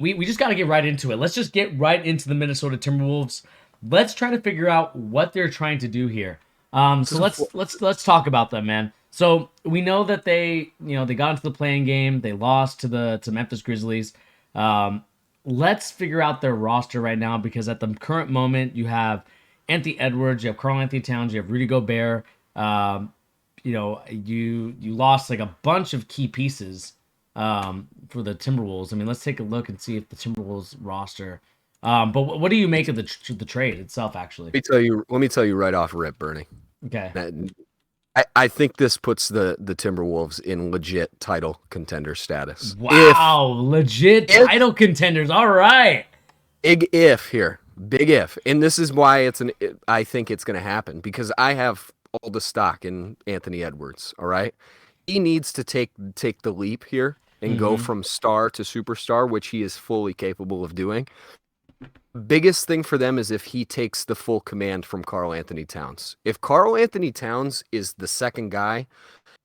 we just got to get right into it. Let's just get right into the Minnesota Timberwolves. Let's try to figure out what they're trying to do here. This So is a let's talk about them, man. So we know that they got into the playing game. They lost to the Memphis Grizzlies. Um, let's figure out their roster right now because at the current moment you have Anthony Edwards, you have Karl Anthony Towns, you have Rudy Gobert. You lost like a bunch of key pieces for the Timberwolves. I mean, let's take a look and see if the Timberwolves roster. But what do you make of the trade itself? Actually, let me tell you right off rip, Bernie. okay. That- I think this puts the Timberwolves in legit title contender status. Wow, legit If title contenders. All right. big if here, big if, and this is why I think it's going to happen because I have all the stock in Anthony Edwards. All right, he needs to take the leap here and go Mm-hmm. from star to superstar, which he is fully capable of doing. Biggest thing for them is if he takes the full command from Karl Anthony Towns. If Karl Anthony Towns is the second guy,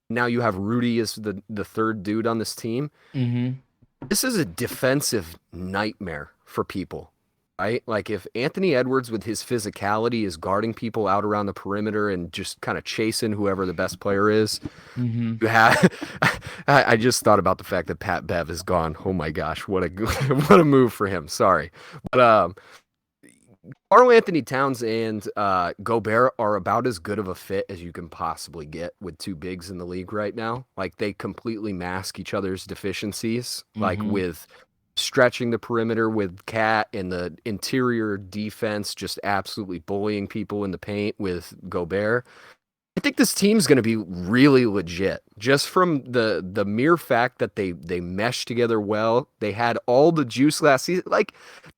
now you have Rudy as the third dude on this team. Mm-hmm. This is a defensive nightmare for people, right? Like if Anthony Edwards with his physicality is guarding people out around the perimeter and just kind of chasing whoever the best player is, Mm-hmm. you have I just thought about the fact that Pat Bev is gone. Oh my gosh, what a what a move for him. Sorry. But Karl Anthony Towns and Gobert are about as good of a fit as you can possibly get with two bigs in the league right now. Like they completely mask each other's deficiencies, like Mm-hmm. with stretching the perimeter with Cat and the interior defense, just absolutely bullying people in the paint with Gobert. I think this team's going to be really legit just from the mere fact that they meshed together well. They had all the juice last season. Like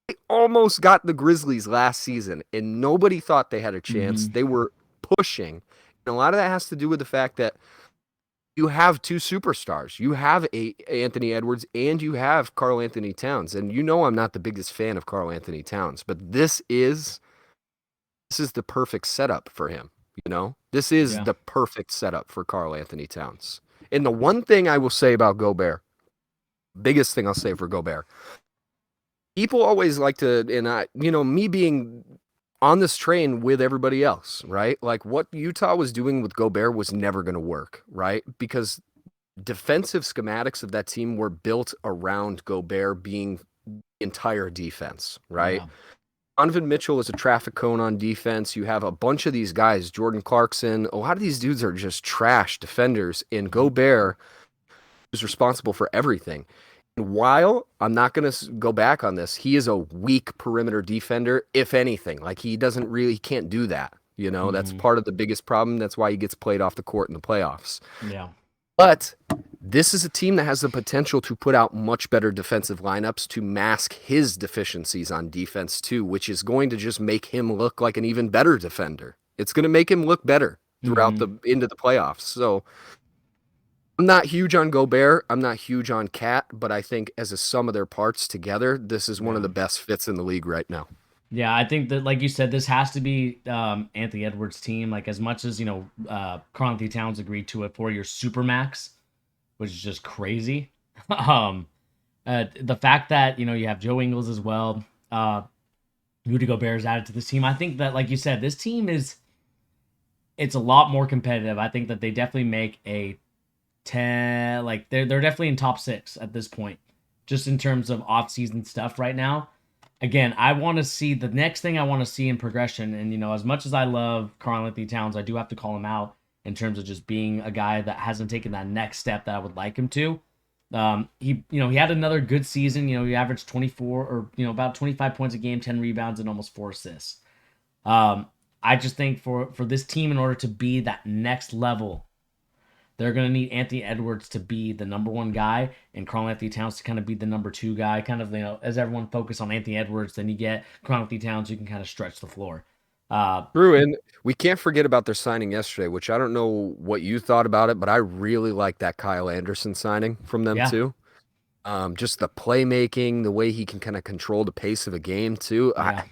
they almost got the Grizzlies last season and nobody thought they had a chance. Mm-hmm. They were pushing. And a lot of that has to do with the fact that you have two superstars. You have Anthony Edwards and you have Karl Anthony Towns. And you know I'm not the biggest fan of Karl Anthony Towns, but this is the perfect setup for him. You know, this is Yeah. the perfect setup for Karl Anthony Towns. And the one thing I will say about Gobert, biggest thing I'll say for Gobert, people always like to, and me being on this train with everybody else, right? Like what Utah was doing with Gobert was never going to work, right? Because defensive schematics of that team were built around Gobert being the entire defense, right? Yeah. Donovan Mitchell is a traffic cone on defense. You have a bunch of these guys, Jordan Clarkson. A lot of these dudes are just trash defenders, and Gobert is responsible for everything. And while I'm not going to go back on this, he is a weak perimeter defender, if anything. Like he can't do that. You know, that's Mm-hmm. part of the biggest problem. That's why he gets played off the court in the playoffs. Yeah. But this is a team that has the potential to put out much better defensive lineups to mask his deficiencies on defense too, which is going to just make him look like an even better defender. It's going to make him look better throughout Mm-hmm. the into the playoffs. So I'm not huge on Gobert. I'm not huge on Cat, but I think as a sum of their parts together, this is one of Yeah. the best fits in the league right now. Yeah, I think that, like you said, this has to be Anthony Edwards' team. Like as much as Karl Anthony Towns agreed to it for your supermax, which is just crazy. um, the fact that you have Joe Ingles as well, Rudy Gobert is added to this team. I think that, like you said, this team it's a lot more competitive. I think that they definitely make a 10. Like they're definitely in top 6 at this point, just in terms of off season stuff right now. Again, I want to see the next thing I want to see in progression. And as much as I love Karl Anthony Towns, I do have to call him out in terms of just being a guy that hasn't taken that next step that I would like him to. He had another good season. He averaged 24 or about 25 points a game, 10 rebounds, and almost 4 assists. I just think for this team, in order to be that next level, they're going to need Anthony Edwards to be the number one guy and Karl Anthony Towns to kind of be the number two guy. Kind of, as everyone focus on Anthony Edwards, then you get Karl Anthony Towns, you can kind of stretch the floor. True, and we can't forget about their signing yesterday, which I don't know what you thought about it, but I really like that Kyle Anderson signing from them Yeah, too. Just the playmaking, the way he can kind of control the pace of a game too. yeah.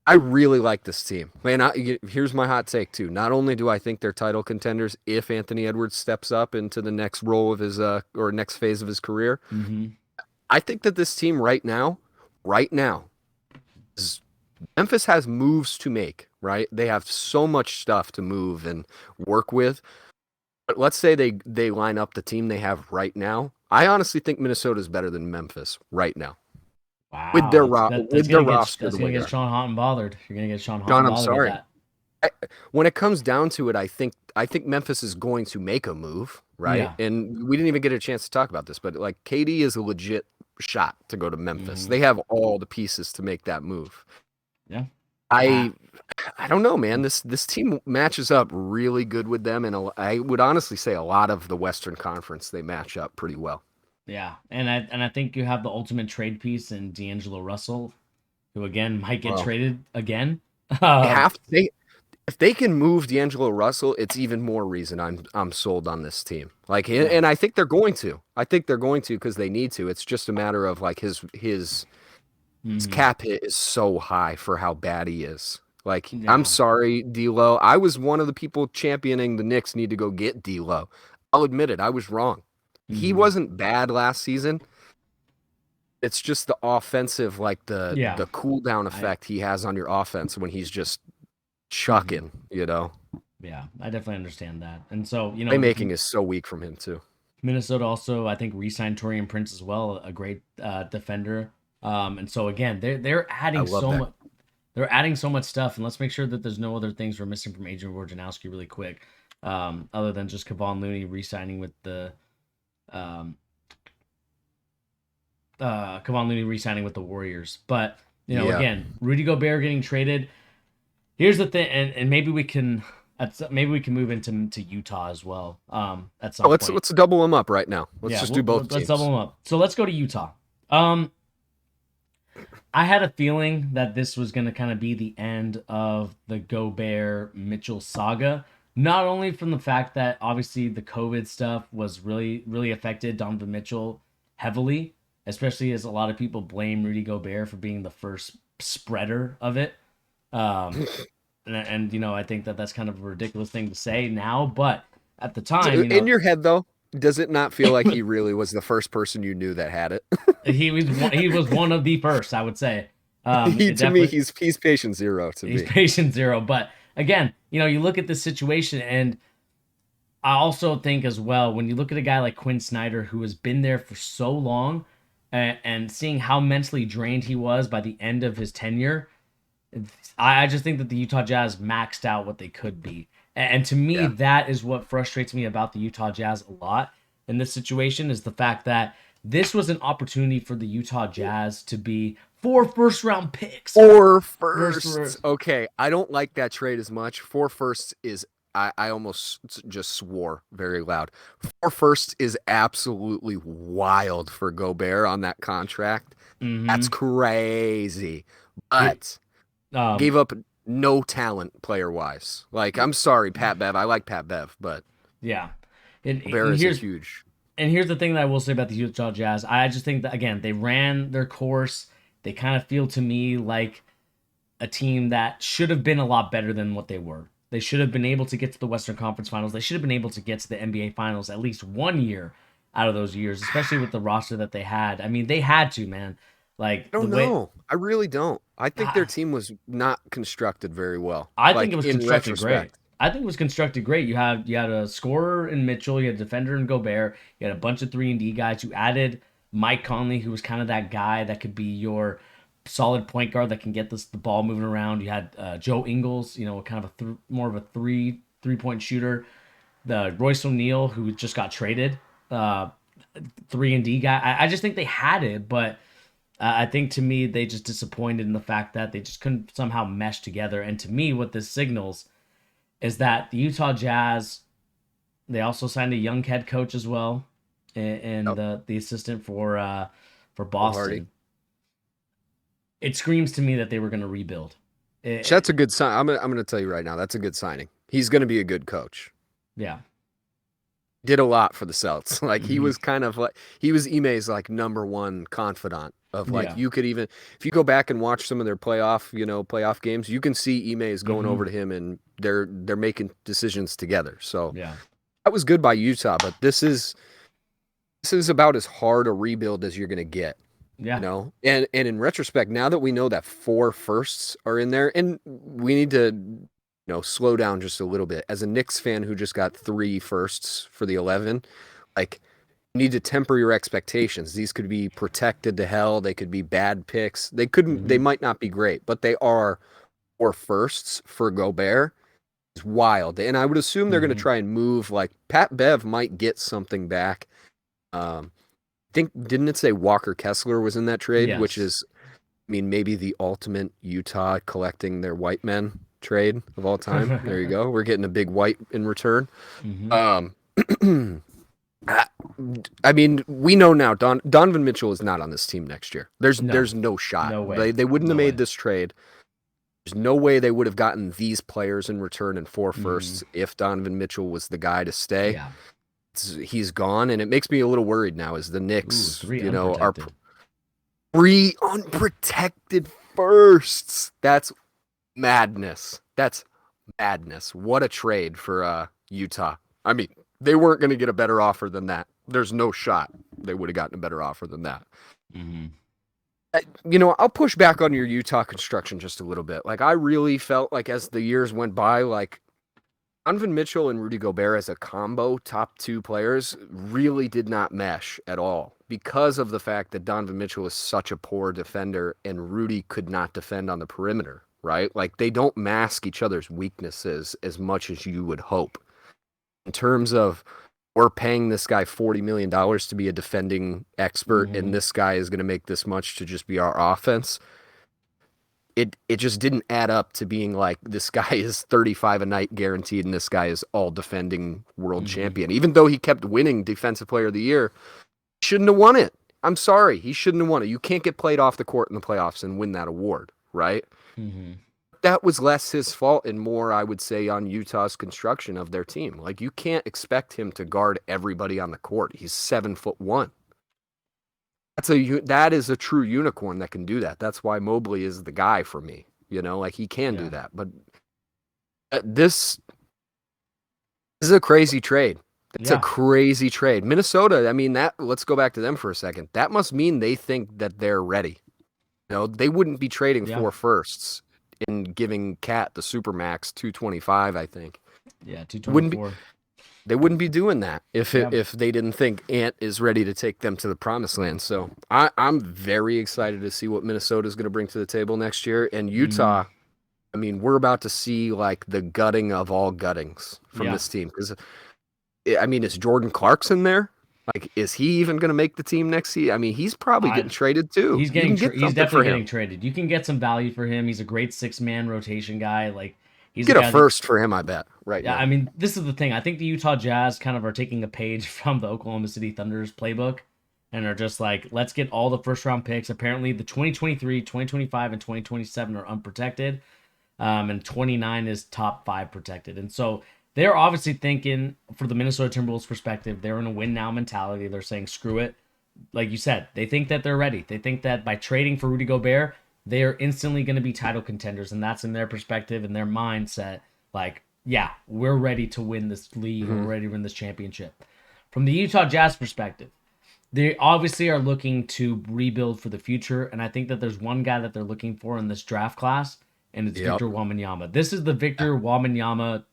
I really like this team. Man, here's my hot take too. Not only do I think they're title contenders if Anthony Edwards steps up into the next role of his or next phase of his career, Mm-hmm. I think that this team right now, is Memphis has moves to make, right? They have so much stuff to move and work with. But let's say they line up the team they have right now. I honestly think Minnesota is better than Memphis right now with Wow, their that's with their gonna get roster the way Sean they're. hot and bothered. You're gonna get Sean hot John, and I'm bothered with sorry. that. I, when it comes down to it, I think Memphis is going to make a move, right? Yeah. And we didn't even get a chance to talk about this, but like KD is a legit shot to go to Memphis. Hmm. They have all the pieces to make that move. Yeah. I I don't know, man. This team matches up really good with them, and I would honestly say a lot of the Western Conference they match up pretty well. Yeah, and I think you have the ultimate trade piece in D'Angelo Russell, who again might get Well, traded again. they Um, have they if they can move D'Angelo Russell, it's even more reason I'm sold on this team. Like, yeah. and I think they're going to. I think they're going to because they need to. It's just a matter of like his Hmm. cap hit is so high for how bad he is. Like, I'm Yeah. sorry, D'Lo. I was one of the people championing the Knicks need to go get D'Lo. I'll admit it. I was wrong. He Hmm. wasn't bad last season. It's just the offensive, like Yeah. the cool down I. effect he has on your offense when he's just Hmm. chucking. You know, Yeah, I definitely understand that. And so playmaking is so weak from him too. Minnesota also I think re-signed Torian Prince as well, a great defender. And so again, they're I adding love so that. much. They're adding so much stuff, and let's make sure that there's no other things we're missing from Adrian Wojnarowski really quick, other than just Kevon Looney re-signing with the um, Kevon Looney re-signing with the Warriors. But Yeah. again, Rudy Gobert getting traded. Here's the thing, and maybe we can move into to Utah as well at Oh, some let's point. let's double them up right now. Let's Yeah, just do both let's double teams. them up. So let's go to Utah. Um, I had a feeling that this was going to kind of be the end of the Gobert Mitchell saga. Not only from the fact that obviously the COVID stuff was really affected Donovan Mitchell heavily, especially as a lot of people blame Rudy Gobert for being the first spreader of it. Um, and I think that that's kind of a ridiculous thing to say now, but at the time, In your head though, does it not feel like he really was the first person you knew that had it? he was one of the first, I would say. He It to me, definitely he's patient zero to he's me. patient zero. But again, you look at this situation, and I also think as well when you look at a guy like Quinn Snyder who has been there for so long, and seeing how mentally drained he was by the end of his tenure, I just think that the Utah Jazz maxed out what they could be. And to me, Yeah. that is what frustrates me about the Utah Jazz a lot in this situation is the fact that this was an opportunity for the Utah Jazz to be 4 first round picks. Four First, firsts. Okay, I don't like that trade as much. Four firsts is I almost just swore very loud. Four firsts is absolutely wild for Gobert on that contract. That's mm-hmm. crazy. Here, But um, gave up no talent player wise. Like, I'm sorry, Pat Bev. I like Pat Bev, but yeah, and, Gobert and is a here's huge. and here's the thing that I will say about the Utah Jazz. I just think that again they ran their course. They kind of feel to me like a team that should have been a lot better than what they were. They should have been able to get to the Western Conference Finals. They should have been able to get to the NBA Finals at least one year out of those years, especially with the roster that they had. I mean, they had to, man. Like I the don't way know. I really don't. I think their I, team was not constructed very well. I think it Like was in constructed great. retrospect. I think it was constructed great. You had a scorer in Mitchell, you had a defender in Gobert, you had a bunch of 3-and-D guys. You added Mike Conley, who was kind of that guy that could be your solid point guard that can get the ball moving around. You had Joe Ingles, kind of more of a three-point shooter. The Royce O'Neal, who just got traded, uh, 3-and-D guy. I just think they had it, but I think to me they just disappointed in the fact that they just couldn't somehow mesh together. And to me, what this signals is that the Utah Jazz they also signed a young head coach as well, and Yep. the assistant for Will Hardy. Boston. It screams to me that they were going to rebuild. That's a good sign. I'm gonna tell you right now, that's a good signing. He's gonna be a good coach. Yeah. Did a lot for the Celts. Like he Hmm. was kind of like he was Ime's like number one confidant of like Yeah. you could even if you go back and watch some of their playoff games, you can see Ime is going over Hmm. to him and they're making decisions together. So Yeah. that was good by Utah, but this is this is about as hard a rebuild as you're going to get. You Yeah. know, and in retrospect, now that we know that 4 firsts are in there, and we need to, slow down just a little bit. As a Knicks fan who just got 3 firsts for the 11, like, you need to temper your expectations. These could be protected to hell. They could be bad picks. They Hmm. might not be great, but they are 4 firsts for Gobert. It's wild. And I would assume they're going to Hmm. try and move, like, Pat Bev might get something back. Um, think didn't it say Walker Kessler was in that trade, which Yes. is, I mean, maybe the ultimate Utah collecting their white men trade of all time. There you go. We're getting a big white in return. Hmm. Um, I, I mean, we know now Donovan Mitchell is not on this team next year. No, There's no shot. no way. They wouldn't have No made way. this trade. There's no way they would have gotten these players in return in four Hmm. firsts if Donovan Mitchell was the guy to stay. Yeah. He's gone, and it makes me a little worried now as the Ooh, Knicks, three are unprotected. 3 unprotected firsts. That's madness. That's madness. What a trade for Utah. I mean, they weren't going to get a better offer than that. There's no shot they would have gotten a better offer than that. Hmm. I'll push back on your Utah construction just a little bit. Like, I really felt like as the years went by, like, Donovan Mitchell and Rudy Gobert as a combo, top 2 players, really did not mesh at all because of the fact that Donovan Mitchell is such a poor defender and Rudy could not defend on the perimeter, right? Like, they don't mask each other's weaknesses as much as you would hope. In terms of, we're paying this guy $40 million to be a defending expert, and Hmm. this guy is going to make this much to just be our offense. It just didn't add up to being like, this guy is 35 a night guaranteed and this guy is all defending world Hmm. champion. Even though he kept winning defensive player of the year, he shouldn't have won it. I'm sorry, he shouldn't have won it. You can't get played off the court in the playoffs and win that award, right? Hmm. That was less his fault and more, I would say, on Utah's construction of their team. Like, you can't expect him to guard everybody on the court. He's 7'1". That is a true unicorn that can do that. That's why Mobley is the guy for me. Like, he can do Yeah. that. But this is a crazy trade. It's a Yeah. crazy trade. Minnesota, I mean, let's go back to them for a second. That must mean they think that they're ready. They wouldn't be trading Yeah. 4 firsts and giving Cat the supermax 225, I think. Yeah. Wouldn't be 224. They wouldn't be doing that Yeah. if they didn't think Ant is ready to take them to the promised land. So I'm very excited to see what Minnesota is going to bring to the table next year. And Hmm. Utah, I mean, we're about to see like the gutting of all guttings from Yeah. this team. Because, I mean, is Jordan Clarkson there? Like, is he even going to make the team next year? I mean, he's probably getting I traded too. You can get he's something definitely for him. getting traded. You can get some value for him. He's a great 6 man rotation guy. Like he's a Get a guy that first for him, I bet, right yeah, now. I mean, this is the thing. I think the Utah Jazz kind of are taking a page from the Oklahoma City Thunder's playbook and are just like, let's get all the first round picks. Apparently, the 2023, 2025, and 2027 are unprotected, and 29 is top 5 protected. And so they're obviously thinking, for the Minnesota Timberwolves perspective, they're in a win now mentality. They're saying, screw it. Like you said, they think that they're ready. They think that by trading for Rudy Gobert, they are instantly going to be title contenders. And that's in their perspective and their mindset. Like, yeah, we're ready to win this league. We're Hmm. ready to win this championship. From the Utah Jazz perspective, they obviously are looking to rebuild for the future. And I think that there's one guy that they're looking for in this draft class, and it's Yep. Victor Wembanyama. This is the Victor Wembanyama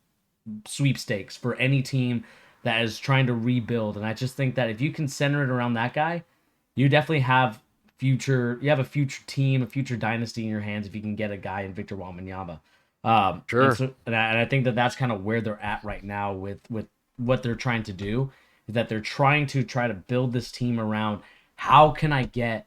sweepstakes for any team that is trying to rebuild. And I just think that if you can center it around that guy, you definitely have you have a future team, a future dynasty in your hands if you can get a guy in Victor Wembanyama. And Sure. so and I think that that's kind of where they're at right now with what they're trying to do is that they're try to build this team around how can I get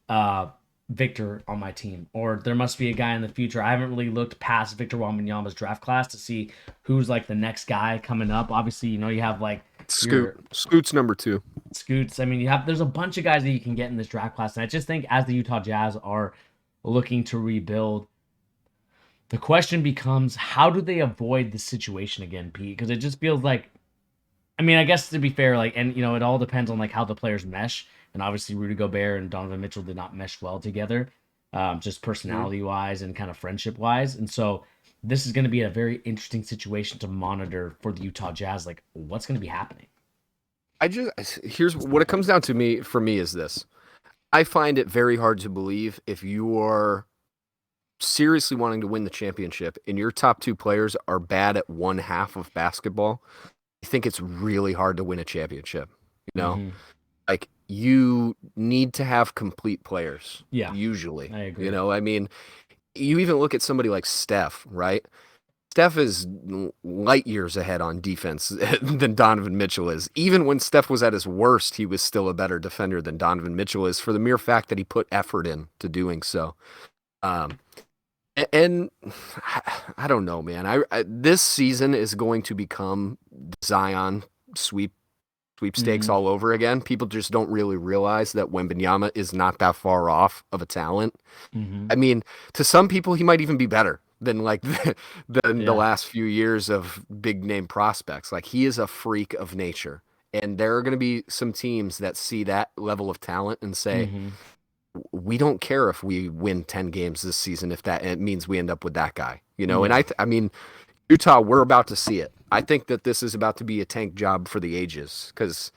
uh Victor on my team, or there must be a guy in the future. I haven't really looked past Victor Wembanyama's draft class to see who's like the next guy coming up. Obviously, you have like Scoot. your Scoot's number 2. Scoots. I mean, there's a bunch of guys that you can get in this draft class, and I just think as the Utah Jazz are looking to rebuild, the question becomes how do they avoid this situation again, Pete? Because it just feels like, I mean, I guess to be fair, like, and it all depends on like how the players mesh, and obviously Rudy Gobert and Donovan Mitchell did not mesh well together, just Mhm. personality wise and kind of friendship wise, and so this is going to be a very interesting situation to monitor for the Utah Jazz. Like, what's going to be happening? I just here's what it comes down to me for me is this. I find it very hard to believe if you are seriously wanting to win the championship and your top two players are bad at one half of basketball. I think it's really hard to win a championship. You know, Hmm. like you need to have complete players Yeah, usually. I You agree. know, I mean, you even look at somebody like Steph, right? Steph is light years ahead on defense than Donovan Mitchell is. Even when Steph was at his worst, he was still a better defender than Donovan Mitchell is for the mere fact that he put effort in to doing so. Um, and I don't know, man. This season is going to become Zion sweepstakes Hmm. all over again. People just don't really realize that Wembanyama is not that far off of a talent. I Hmm. mean, to some people, he might even be better than than the Yeah. last few years of big name prospects. Like he is a freak of nature, and there are going to be some teams that see that level of talent and say, Hmm. "We don't care if we win 10 games this season if that it means we end up with that guy." You know, and Yeah. I mean, Utah, we're about to see it. I think that this is about to be a tank job for the ages because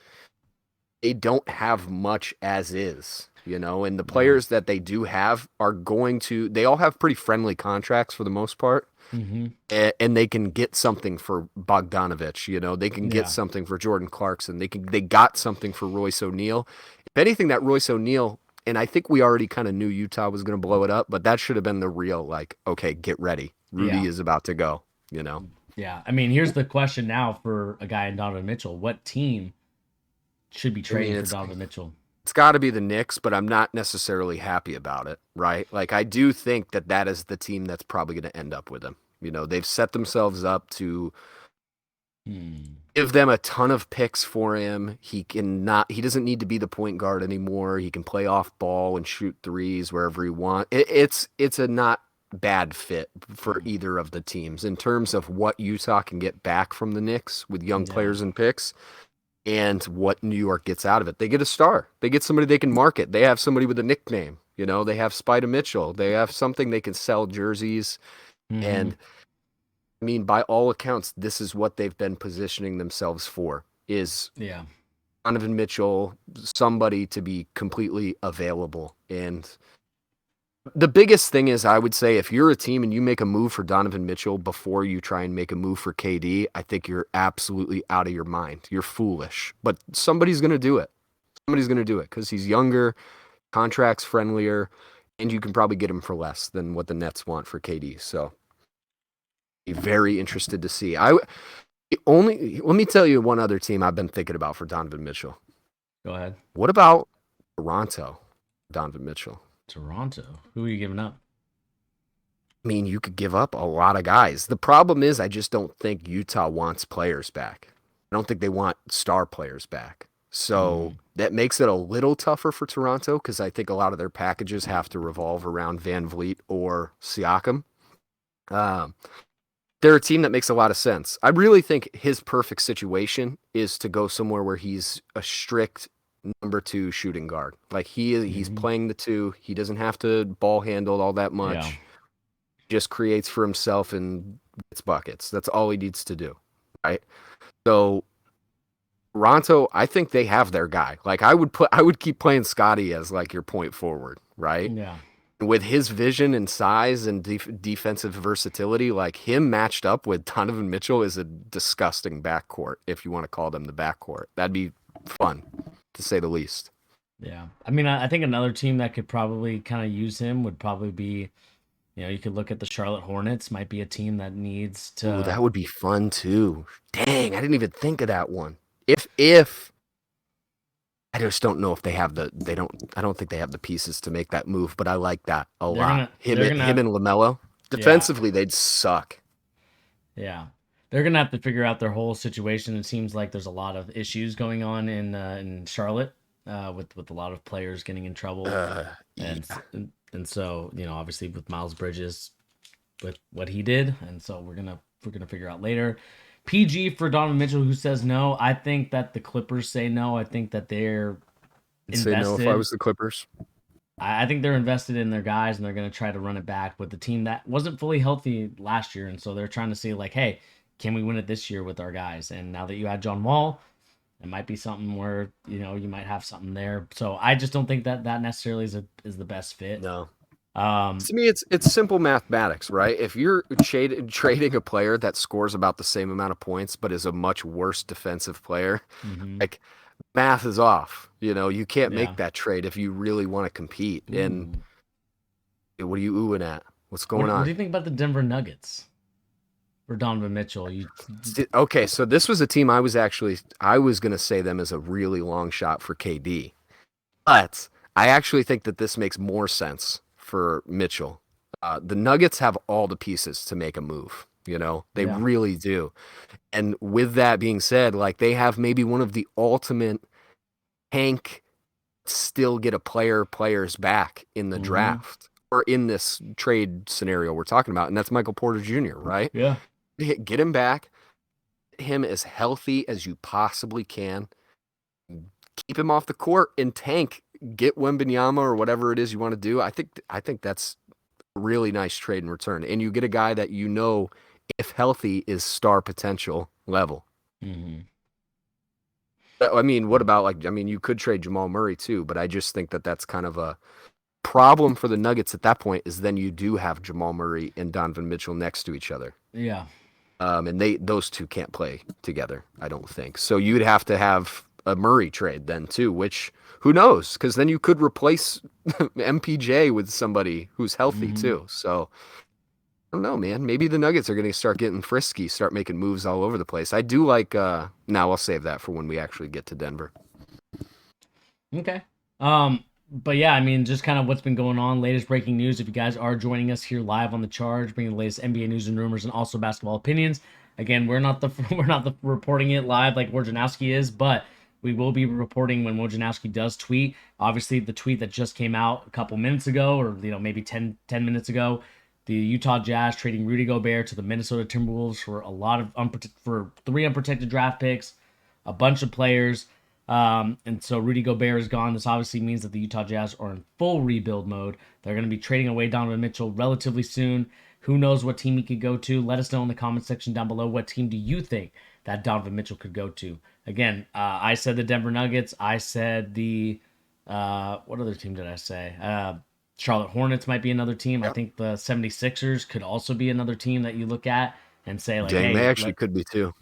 they don't have much as is, you know, and the No. players that they do have are going to, they all have pretty friendly contracts for the most part. Hmm. And they can get something for Bogdanovich, you know, they can get Yeah. something for Jordan Clarkson. They got something for Royce O'Neal. If anything, that Royce O'Neal, and I think we already kind of knew Utah was going to blow it up, but that should have been the real, like, okay, get ready. Rudy Yeah. is about to go, you know. Yeah. I mean, here's the question now for a guy in Donovan Mitchell. What team should be I mean, trading for Donovan Mitchell? it's got to be the Knicks, but I'm not necessarily happy about it, right? Like I do think that that is the team that's probably going to end up with him. You know, they've set themselves up to Hmm. give them a ton of picks for him. He doesn't need to be the point guard anymore. He can play off ball and shoot threes wherever he wants. It's a not bad fit for either of the teams in terms of what Utah can get back from the Knicks with young Yeah. players and picks and what New York gets out of it. They get a star. They get somebody they can market. They have somebody with a nickname. You know, they have Spida Mitchell. They have something they can sell jerseys. Hmm. And I mean, by all accounts, this is what they've been positioning themselves for is Yeah. Donovan Mitchell, somebody to be completely available. And the biggest thing is, I would say, if you're a team and you make a move for Donovan Mitchell before you try and make a move for KD, I think you're absolutely out of your mind. You're foolish. But somebody's going to do it. Somebody's going to do it because he's younger, contracts friendlier, and you can probably get him for less than what the Nets want for KD. So, be very interested to see. Only let me tell you one other team I've been thinking about for Donovan Mitchell. Go ahead. What about Toronto, Donovan Mitchell? Toronto. Who are you giving up? I mean, you could give up a lot of guys. The problem is, I just don't think Utah wants players back. I don't think they want star players back. So Hmm. that makes it a little tougher for Toronto because I think a lot of their packages have to revolve around Van Vliet or Siakam. Um, they're a team that makes a lot of sense. I really think his perfect situation is to go somewhere where he's a strict number two shooting guard. Like he's Hmm. playing the two. He doesn't have to ball handle all that Yeah. much. Just creates for himself and gets buckets. That's all he needs to do. Right. So Toronto, I think they have their guy. Like I would keep playing Scotty as like your point forward, right? Yeah. With his vision and size and defensive versatility, like him matched up with Donovan Mitchell is a disgusting backcourt, if you want to call them the backcourt. That'd be fun, to say the least. Yeah. I mean, I think another team that could probably kind of use him would probably be, you could look at the Charlotte Hornets, might be a team that needs Ooh, to. that would be fun too. Dang, I didn't even think of that one. If I just don't know if I don't think they have the pieces to make that move, but I like that a They're lot. gonna they're gonna Him have and LaMelo. yeah, Defensively, they'd suck. yeah. They're gonna have to figure out their whole situation. It seems like there's a lot of issues going on in Charlotte, with a lot of players getting in trouble, and Yeah. and so obviously with Miles Bridges with what he did, and so we're gonna figure out later. PG for Donovan Mitchell, who says no. I think that the Clippers say no. I think that they're I'd say no if I invested. was the Clippers. I think they're invested in their guys and they're going to try to run it back with the team that wasn't fully healthy last year. And so they're trying to see, like, hey, can we win it this year with our guys? And now that you had John Wall, It might be something where you might have something there. So I just don't think that that necessarily is the best fit. No. Um, To me, it's simple mathematics, right? If you're trading a player that scores about the same amount of points but is a much worse defensive player, mhm, like math is off. You can't make yeah. that trade if you really want to compete. And Ooh. what are you oohing at? What's going What do on? you think about the Denver Nuggets for Donovan Mitchell? You Okay, so this was a team I was gonna say them as a really long shot for KD, but I actually think that this makes more sense for Mitchell. The Nuggets have all the pieces to make a move. They yeah. really do. And with that being said, like they have maybe one of the ultimate tank still get a players back in the Mhm. draft or in this trade scenario we're talking about, and that's Michael Porter Jr., right? Yeah. Get him back, him as healthy as you possibly can, keep him off the court and tank, get Wembenyama or whatever it is you want to do. I think that's a really nice trade in return. And you get a guy that if healthy is star potential level. Mhm. I mean, what about you could trade Jamal Murray too, but I just think that that's kind of a problem for the Nuggets at that point is then you do have Jamal Murray and Donovan Mitchell next to each other. Yeah. And those two can't play together, I don't think. So you'd have to have a Murray trade then too, which who knows? Because then you could replace MPJ with somebody who's healthy Mhm. too. So I don't know, man. Maybe the Nuggets are going to start getting frisky, start making moves all over the place. I do like. Now I'll save that for when we actually get to Denver. Okay. But yeah, I mean, just kind of what's been going on, latest breaking news. If you guys are joining us here live on the Charge, bringing the latest NBA news and rumors and also basketball opinions. Again, we're not the we're not the reporting it live like Wojnarowski is, but we will be reporting when Wojnarowski does tweet. Obviously, the tweet that just came out a couple minutes ago, or maybe ten minutes ago, the Utah Jazz trading Rudy Gobert to the Minnesota Timberwolves for a lot of for 3 unprotected draft picks, a bunch of players. And so Rudy Gobert is gone. This obviously means that the Utah Jazz are in full rebuild mode. They're going to be trading away Donovan Mitchell relatively soon. Who knows what team he could go to? Let us know in the comment section down below. What team do you think that Donovan Mitchell could go to? Again, I said the Denver Nuggets. I said the what other team did I say? Charlotte Hornets might be another team. I Yep. think the 76ers could also be another team that you look at and say like, Dang, they hey, actually could be too.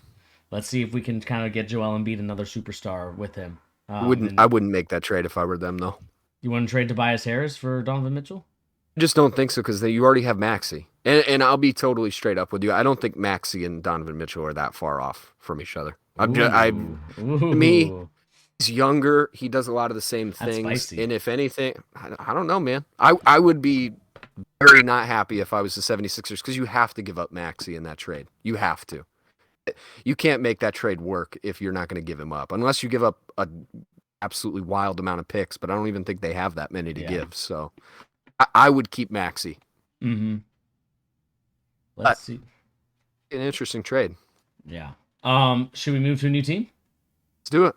let's see if we can kind of get Joel Embiid another superstar with him. Wouldn't I And wouldn't make that trade if I were them though. you want to trade Tobias Harris for Donovan Mitchell? I just don't think so because you already have Maxi. And I'll be totally straight up with you. I don't think Maxi and Donovan Mitchell are that far off from each other. Ooh, To me, ooh, he's younger. He does a lot of the same that's things. spicy. And if anything, I don't know, man. I would be very not happy if I was the 76ers because you have to give up Maxi in that trade. You have to. You can't make that trade work if you're not going to give him up unless you give up a absolutely wild amount of picks, but I don't even think they have that many to Yeah. give. So I would keep Maxi. Mm-hmm. Let's But see. an interesting trade. Yeah. Should we move to a new team? Let's do it.